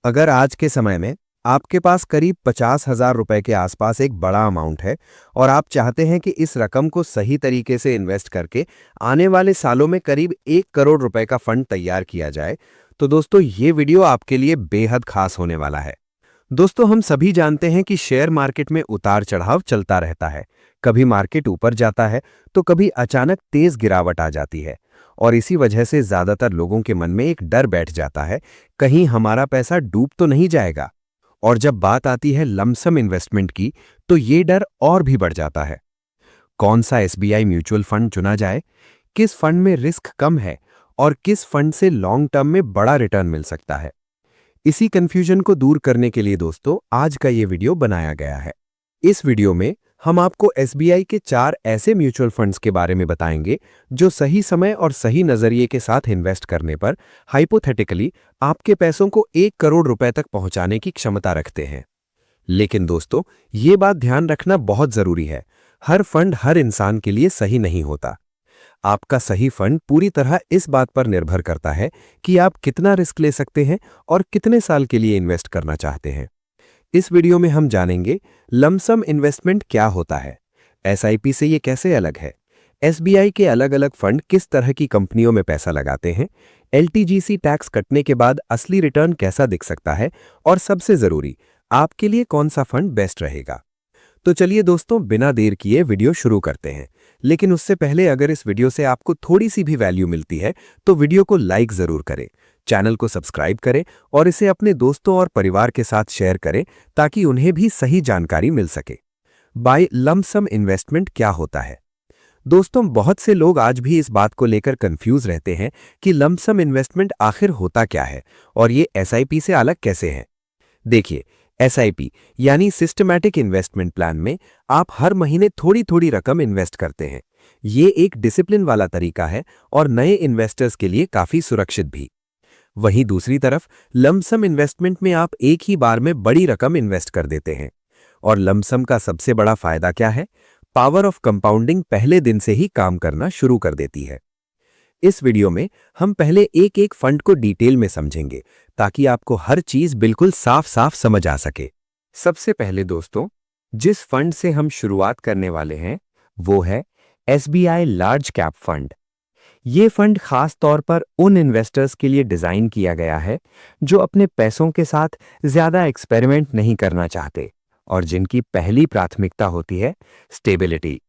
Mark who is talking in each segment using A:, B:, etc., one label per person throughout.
A: अगर आज के समय में आपके पास करीब 50,000 रुपए के आसपास एक बड़ा अमाउंट है और आप चाहते हैं कि इस रकम को सही तरीके से इन्वेस्ट करके आने वाले सालों में करीब 1 करोड़ रुपए का फंड तैयार किया जाए, तो दोस्तों ये वीडियो आपके लिए बेहद खास होने वाला है। दोस्तों, हम सभी जानते हैं कि शेयर मार्केट में उतार चढ़ाव चलता रहता है। कभी मार्केट ऊपर जाता है तो कभी अचानक तेज गिरावट आ जाती है और इसी वजह से ज्यादातर लोगों के मन में एक डर बैठ जाता है, कहीं हमारा पैसा डूब तो नहीं जाएगा। और जब बात आती है लमसम इन्वेस्टमेंट की, तो ये डर और भी बढ़ जाता है। कौन सा एसबीआई म्यूचुअल फंड चुना जाए, किस फंड में रिस्क कम है और किस फंड से लॉन्ग टर्म में बड़ा रिटर्न मिल सकता है, इसी कंफ्यूजन को दूर करने के लिए दोस्तों आज का ये वीडियो बनाया गया है। इस वीडियो में हम आपको एसबीआई के 4 ऐसे म्यूचुअल फंड्स के बारे में बताएंगे जो सही समय और सही नजरिए के साथ इन्वेस्ट करने पर हाइपोथेटिकली आपके पैसों को 1 करोड़ रुपए तक पहुंचाने की क्षमता रखते हैं। लेकिन दोस्तों, ये बात ध्यान रखना बहुत जरूरी है, हर फंड हर इंसान के लिए सही नहीं होता। आपका सही फंड पूरी तरह इस बात पर निर्भर करता है कि आप कितना रिस्क ले सकते हैं और कितने साल के लिए इन्वेस्ट करना चाहते हैं। इस वीडियो में हम जानेंगे लमसम इन्वेस्टमेंट क्या होता है, एसआईपी से ये कैसे अलग है, एसबीआई के अलग अलग फंड किस तरह की कंपनियों में पैसा लगाते हैं, एलटीजीसी टैक्स कटने के बाद असली रिटर्न कैसा दिख सकता है और सबसे जरूरी, आपके लिए कौन सा फंड बेस्ट रहेगा। तो चलिए दोस्तों, बिना देर किए वीडियो शुरू करते हैं। लेकिन उससे पहले अगर इस वीडियो से आपको थोड़ी सी भी वैल्यू मिलती है तो वीडियो को लाइक जरूर करें, चैनल को सब्सक्राइब करें और इसे अपने दोस्तों और परिवार के साथ शेयर करें ताकि उन्हें भी सही जानकारी मिल सके। बाय लमसम इन्वेस्टमेंट क्या होता है? दोस्तों, बहुत से लोग आज भी इस बात को लेकर कंफ्यूज रहते हैं कि लमसम इन्वेस्टमेंट आखिर होता क्या है और ये एसआईपी से अलग कैसे है। देखिए, एसआईपी यानी सिस्टमैटिक इन्वेस्टमेंट प्लान में आप हर महीने थोड़ी थोड़ी रकम इन्वेस्ट करते हैं। ये एक डिसिप्लिन वाला तरीका है और नए इन्वेस्टर्स के लिए काफी सुरक्षित भी। वहीं दूसरी तरफ लमसम इन्वेस्टमेंट में आप एक ही बार में बड़ी रकम इन्वेस्ट कर देते हैं। और लमसम का सबसे बड़ा फायदा क्या है? पावर ऑफ कंपाउंडिंग पहले दिन से ही काम करना शुरू कर देती है। इस वीडियो में हम पहले एक एक फंड को डिटेल में समझेंगे ताकि आपको हर चीज बिल्कुल साफ साफ समझ आ सके। सबसे पहले दोस्तों, जिस फंड से हम शुरुआत करने वाले हैं वो है एसबीआई लार्ज कैप फंड। ये फंड खास तौर पर उन इन्वेस्टर्स के लिए डिजाइन किया गया है जो अपने पैसों के साथ ज्यादा एक्सपेरिमेंट नहीं करना चाहते और जिनकी पहली प्राथमिकता होती है स्टेबिलिटी।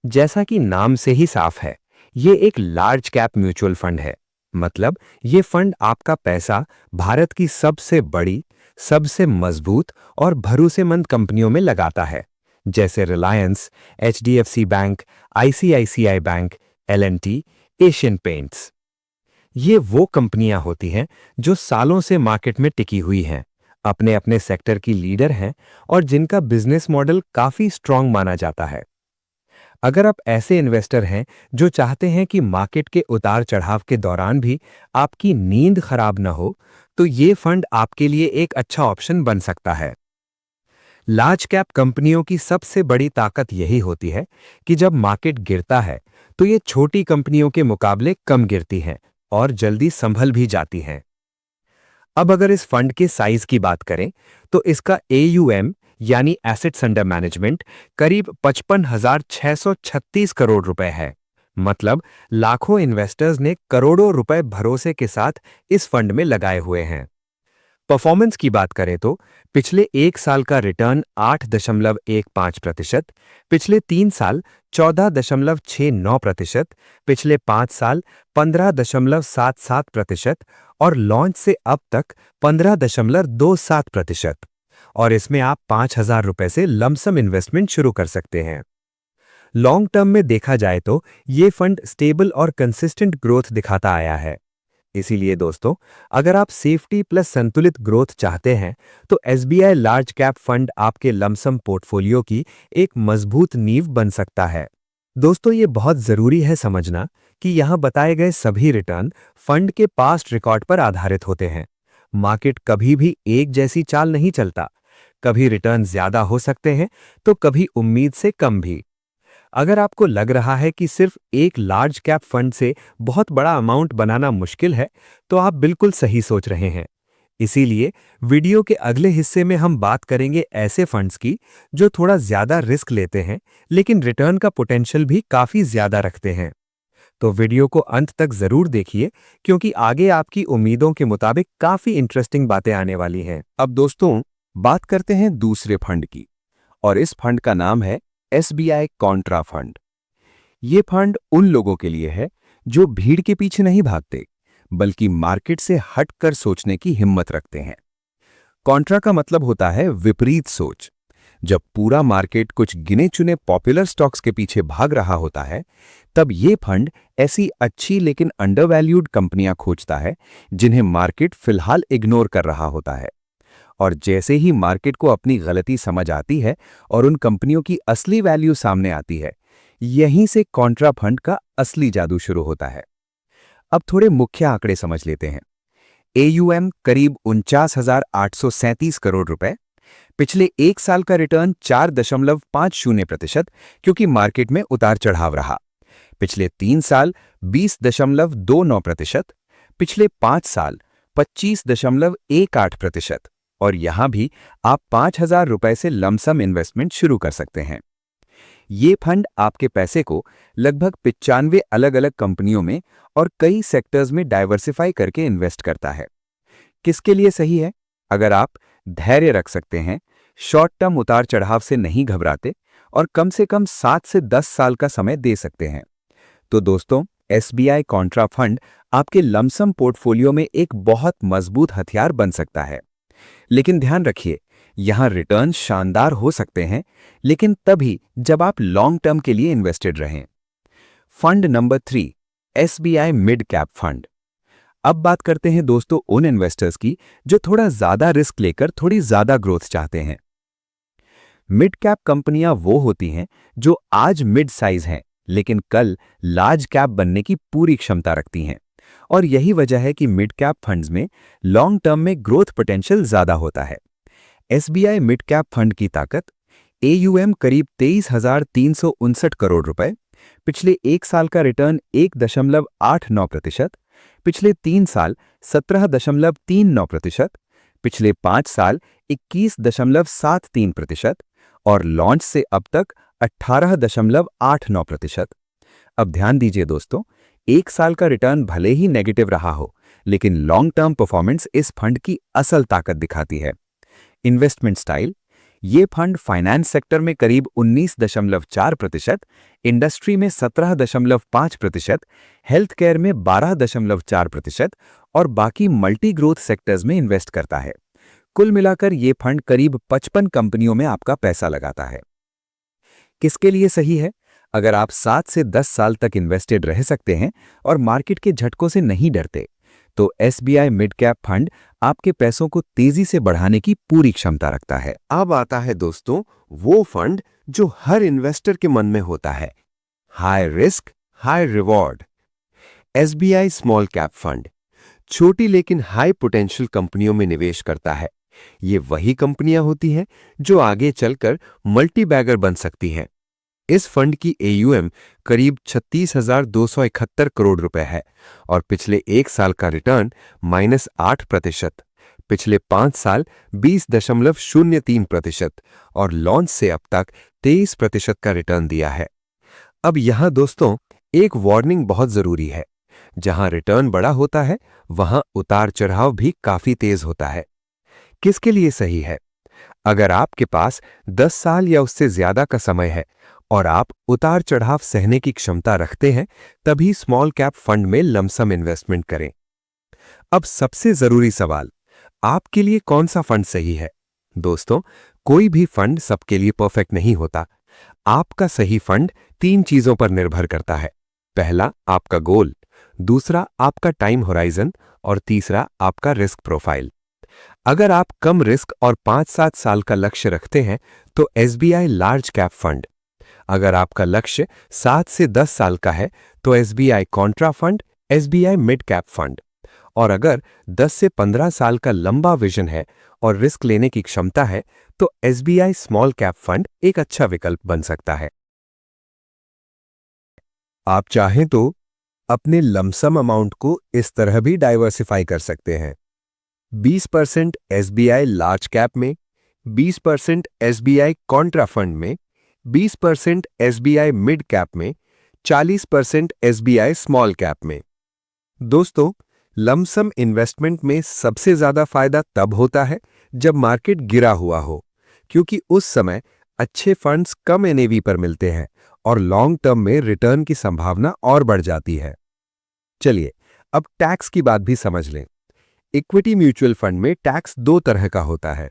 A: जैसा कि नाम से ही साफ है, ये एक लार्ज कैप म्यूचुअल फंड है। मतलब ये फंड आपका पैसा भारत की सबसे बड़ी, सबसे मजबूत और भरोसेमंद कंपनियों में लगाता है, जैसे रिलायंस, एचडीएफसी बैंक, आईसीआईसीआई बैंक, एलएनटी, एशियन पेंट्स। ये वो कंपनियां होती हैं जो सालों से मार्केट में टिकी हुई हैं, अपने अपने सेक्टर की लीडर हैं और जिनका बिजनेस मॉडल काफी स्ट्रांग माना जाता है। अगर आप ऐसे इन्वेस्टर हैं जो चाहते हैं कि मार्केट के उतार चढ़ाव के दौरान भी आपकी नींद खराब न हो, तो ये फंड आपके लिए एक अच्छा ऑप्शन बन सकता है। लार्ज कैप कंपनियों की सबसे बड़ी ताकत यही होती है कि जब मार्केट गिरता है तो ये छोटी कंपनियों के मुकाबले कम गिरती हैं और जल्दी संभल भी जाती हैं। अब अगर इस फंड के साइज की बात करें तो इसका एयूएम यानी एसेट्स अंडर मैनेजमेंट करीब 55,636 करोड़ रुपए है। मतलब लाखों इन्वेस्टर्स ने करोड़ों रुपए भरोसे के साथ इस फंड में लगाए हुए हैं। परफॉर्मेंस की बात करें तो पिछले 1 साल का रिटर्न 8.15%, पिछले 3 साल 14.69%, पिछले 5 साल 15.77% और लॉन्च से अब तक 15.27%। और इसमें आप 5,000 रुपए से लमसम इन्वेस्टमेंट शुरू कर सकते हैं। लॉन्ग टर्म में देखा जाए तो ये फंड स्टेबल और कंसिस्टेंट ग्रोथ दिखाता आया है। इसीलिए दोस्तों, अगर आप सेफ्टी प्लस संतुलित ग्रोथ चाहते हैं तो एसबीआई लार्ज कैप फंड आपके लमसम पोर्टफोलियो की एक मजबूत नींव बन सकता है। दोस्तों, ये बहुत जरूरी है समझना कि यहां बताए गए सभी रिटर्न फंड के पास्ट रिकॉर्ड पर आधारित होते हैं। मार्केट कभी भी एक जैसी चाल नहीं चलता, कभी रिटर्न ज्यादा हो सकते हैं तो कभी उम्मीद से कम भी। अगर आपको लग रहा है कि सिर्फ एक लार्ज कैप फंड से बहुत बड़ा अमाउंट बनाना मुश्किल है, तो आप बिल्कुल सही सोच रहे हैं। इसीलिए वीडियो के अगले हिस्से में हम बात करेंगे ऐसे फंड्स की जो थोड़ा ज्यादा रिस्क लेते हैं लेकिन रिटर्न का पोटेंशियल भी काफी ज्यादा रखते हैं। तो वीडियो को अंत तक जरूर देखिए क्योंकि आगे आपकी उम्मीदों के मुताबिक काफी इंटरेस्टिंग बातें आने वाली हैं। अब दोस्तों, बात करते हैं दूसरे फंड की, और इस फंड का नाम है एसबीआई कॉन्ट्रा फंड। ये फंड उन लोगों के लिए है जो भीड़ के पीछे नहीं भागते, बल्कि मार्केट से हटकर सोचने की हिम्मत रखते हैं। कॉन्ट्रा का मतलब होता है विपरीत सोच। जब पूरा मार्केट कुछ गिने चुने पॉपुलर स्टॉक्स के पीछे भाग रहा होता है, तब ये फंड ऐसी अच्छी लेकिन अंडरवैल्यूड कंपनियां खोजता है जिन्हें मार्केट फिलहाल इग्नोर कर रहा होता है। और जैसे ही मार्केट को अपनी गलती समझ आती है और उन कंपनियों की असली वैल्यू सामने आती है, यहीं से कॉन्ट्रा फंड का असली जादू शुरू होता है। अब थोड़े मुख्य आंकड़े समझ लेते हैं। एयूएम करीब 49,837 करोड़ रुपए, पिछले एक साल का रिटर्न 4.50%, क्योंकि मार्केट में उतार चढ़ाव रहा। पिछले 3 साल 20.29%, पिछले 5 साल 25.18%, और यहां भी आप 5,000 रुपए से लमसम इन्वेस्टमेंट शुरू कर सकते हैं। ये फंड आपके पैसे को लगभग 95 अलग अलग कंपनियों में और कई सेक्टर्स में डाइवर्सिफाई करके इन्वेस्ट करता है। किसके लिए सही है? अगर आप धैर्य रख सकते हैं, शॉर्ट टर्म उतार चढ़ाव से नहीं घबराते और कम से कम 7 से 10 साल का समय दे सकते हैं, तो दोस्तों, एसबीआई कॉन्ट्रा फंड आपके लमसम पोर्टफोलियो में एक बहुत मजबूत हथियार बन सकता है। लेकिन ध्यान रखिए, यहां रिटर्न शानदार हो सकते हैं, लेकिन तभी जब आप लॉन्ग टर्म के लिए इन्वेस्टेड रहें। Fund number 3, SBI mid cap fund. अब बात करते हैं दोस्तों उन इन्वेस्टर्स की जो थोड़ा ज्यादा रिस्क लेकर थोड़ी ज्यादा ग्रोथ चाहते हैं। मिड कैप कंपनियां वो होती हैं जो आज मिड साइज हैं, लेकिन कल लार्ज कैप बनने की पूरी क्षमता रखती हैं। और यही वजह है कि मिड कैप फंड्स में लॉन्ग टर्म में ग्रोथ पोटेंशियल ज्यादा होता है। एसबीआई मिड कैप फंड की ताकत: एयूएम करीब 23,359 करोड़ रुपए, पिछले एक साल का रिटर्न 1.89%, पिछले 3 साल 17.39%, पिछले 5 साल 21.73%, और लॉन्च से अब तक 18.89%। अब ध्यान दीजिए दोस्तों, एक साल का रिटर्न भले ही नेगेटिव रहा हो, लेकिन लॉन्ग टर्म परफॉर्मेंस इस फंड की असल ताकत दिखाती है। इन्वेस्टमेंट स्टाइल: ये फंड फाइनेंस सेक्टर में करीब 19.4%, इंडस्ट्री में 17.5%, हेल्थ केयर में 12.4% और बाकी मल्टी ग्रोथ सेक्टर्स में इन्वेस्ट करता है। कुल मिलाकर ये फंड करीब 55 कंपनियों में आपका पैसा लगाता है। किसके लिए सही है? अगर आप 7 से 10 साल तक इन्वेस्टेड रह सकते हैं और मार्केट के झटकों से नहीं डरते, तो एसबीआई मिड कैप फंड आपके पैसों को तेजी से बढ़ाने की पूरी क्षमता रखता है। अब आता है दोस्तों वो फंड जो हर इन्वेस्टर के मन में होता है: high risk high reward. SBI small cap fund छोटी लेकिन हाई पोटेंशियल कंपनियों में निवेश करता है। ये वही कंपनियां होती हैं जो आगे चलकर मल्टी बैगर बन सकती हैं। इस फंड की एयूएम करीब 36,271 करोड़ रुपए है और पिछले एक साल का रिटर्न -8%, पिछले 5 साल 20.03% और लॉन्च से अब तक 23% का रिटर्न दिया है। अब यहां दोस्तों एक वार्निंग बहुत जरूरी है: जहां रिटर्न बड़ा होता है, वहां उतार चढ़ाव भी काफी तेज होता है। किसके लिए सही है? अगर आपके पास 10 साल या उससे ज्यादा का समय है और आप उतार चढ़ाव सहने की क्षमता रखते हैं, तभी स्मॉल कैप फंड में लमसम इन्वेस्टमेंट करें। अब सबसे जरूरी सवाल: आपके लिए कौन सा फंड सही है? दोस्तों, कोई भी फंड सबके लिए परफेक्ट नहीं होता। आपका सही फंड 3 चीजों पर निर्भर करता है: पहला, आपका गोल; दूसरा, आपका टाइम होराइजन; और तीसरा, आपका रिस्क प्रोफाइल। अगर आप कम रिस्क और 5-7 साल का लक्ष्य रखते हैं, तो एसबीआई लार्ज कैप फंड। अगर आपका लक्ष्य 7 से 10 साल का है, तो SBI Contra fund, SBI mid cap fund. और अगर 10 से 15 साल का लंबा विजन है और रिस्क लेने की क्षमता है, तो एसबीआई स्मॉल कैप फंड एक अच्छा विकल्प बन सकता है। आप चाहें तो अपने लमसम अमाउंट को इस तरह भी डाइवर्सिफाई कर सकते हैं। 20% एसबीआई लार्ज कैप में, 20% एसबीआई कॉन्ट्रा फंड में, 20% एसबीआई मिड कैप में, 40% एसबीआई स्मॉल कैप में। दोस्तों, लमसम इन्वेस्टमेंट में सबसे ज्यादा फायदा तब होता है जब मार्केट गिरा हुआ हो, क्योंकि उस समय अच्छे फंड्स कम एनएवी पर मिलते हैं और लॉन्ग टर्म में रिटर्न की संभावना और बढ़ जाती है। चलिए, अब टैक्स की बात भी समझ लें। इक्विटी म्यूचुअल फंड में टैक्स दो तरह का होता है।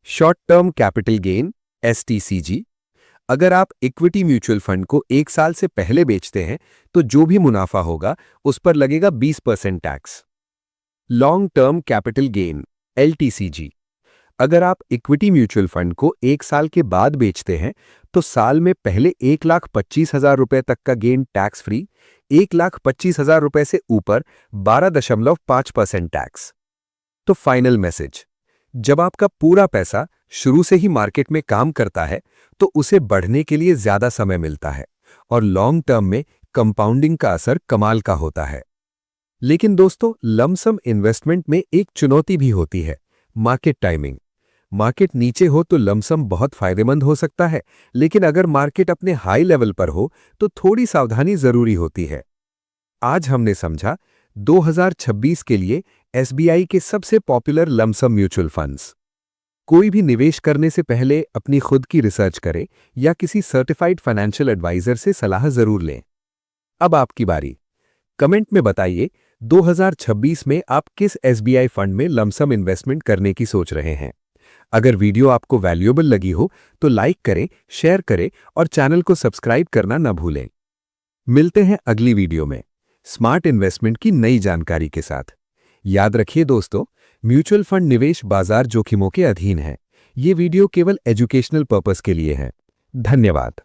A: Short term capital gain STCG. अगर आप इक्विटी म्यूचुअल फंड को 1 साल से पहले बेचते हैं तो जो भी मुनाफा होगा उस पर लगेगा 20% tax. Long term capital gain LTCG. अगर आप इक्विटी म्यूचुअल फंड को 1 साल के बाद बेचते हैं तो साल में पहले 1,25,000 रुपए तक का गेन टैक्स फ्री, 1,25,000 रुपए से ऊपर 12.5% टैक्स। तो फाइनल मैसेज, जब आपका पूरा पैसा शुरू से ही मार्केट में काम करता है तो उसे बढ़ने के लिए ज्यादा समय मिलता है और लॉन्ग टर्म में कंपाउंडिंग का असर कमाल का होता है। लेकिन दोस्तों, लमसम इन्वेस्टमेंट में एक चुनौती भी होती है, मार्केट टाइमिंग। मार्केट नीचे हो तो लमसम बहुत फायदेमंद हो सकता है, लेकिन अगर मार्केट अपने हाई लेवल पर हो तो थोड़ी सावधानी जरूरी होती है। आज हमने समझा 2026 के लिए एसबीआई के सबसे पॉपुलर लमसम म्यूचुअल फंड्स। कोई भी निवेश करने से पहले अपनी खुद की रिसर्च करें या किसी सर्टिफाइड फाइनेंशियल एडवाइजर से सलाह जरूर लें। अब आपकी बारी। कमेंट में बताइए 2026 में आप किस एसबीआई फंड में लमसम इन्वेस्टमेंट करने की सोच रहे हैं। अगर वीडियो आपको वैल्यूएबल लगी हो तो लाइक करें, शेयर करें और चैनल को सब्सक्राइब करना न भूलें। मिलते हैं अगली वीडियो में स्मार्ट इन्वेस्टमेंट की नई जानकारी के साथ। याद रखिए दोस्तों, म्यूचुअल फंड निवेश बाजार जोखिमों के अधीन है। ये वीडियो केवल एजुकेशनल पर्पस के लिए है। धन्यवाद।